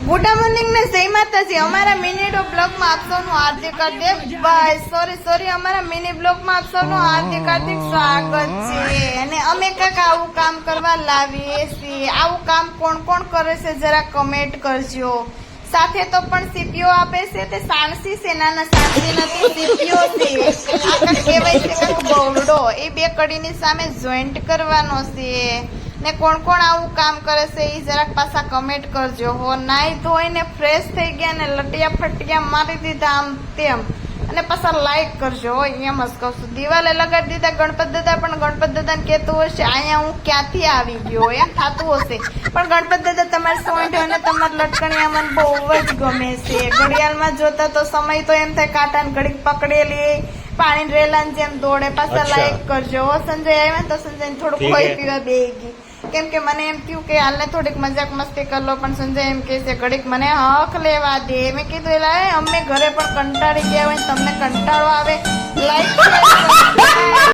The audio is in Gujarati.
ગુડ મોર્નિંગ ને જય માતાજી। અમારા મિની બ્લોગમાં આપ સૌનું હાર્દિક સોરી અમારા મિની બ્લોગમાં આપ સૌનું હાર્દિક સ્વાગત છે। અને અમે કાંઈક આવું કામ કરવા લાવીએ છીએ। આવું કામ કોણ કોણ કરે છે જરા કમેન્ટ કરજો। સાથે તો પણ સીપીઓ આપે છે તે સાણસી સેનાના સાણસી નથી સીપીઓ છે। આ કાંઈક કહેવાય છે કાંઈક બવડો, એ બે કડીની સામે જોઈન્ટ કરવાનો છે। ને કોણ કોણ આવું કામ કરે છે એ જરાક પાછા કમેન્ટ કરજો હો। નાઈ ધોઈને ફ્રેશ થઈ ગયા ને લટિયા ફટિયા મારી દીધા આમ તેમ, અને પાછા લાઈક કરજો હો। એમ જ કહું છું, દિવાલે લગાડી દીધા ગણપત દાદા, પણ ગણપત દાદાને કહેતું હશે અહીંયા હું ક્યાંથી આવી ગયો, એમ થતું હશે। પણ ગણપત દાદા તમારે સોંઠ અને તમારા લટકણિયા મને બહુ જ ગમે છે। ઘડિયાળમાં જોતા તો સમય તો એમ થાય કાંટાને ઘડીક પકડેલી પાણી રેલાની જેમ દોડે। પાછા લાઈક કરજો હો। સંજય આવ્યા તો સંજય થોડુંક ખોઈ પીવા બેહી ગઈ, કેમ કે મને એમ થયું કે હાલને થોડીક મજાક મસ્તી કરી લો, પણ સંજય એમ કહે છે ઘડીક મને હક લેવા દે। મેં કીધું એટલે અમે ઘરે પણ કંટાળી ગયા હોય, તમને કંટાળો આવે, લાઈક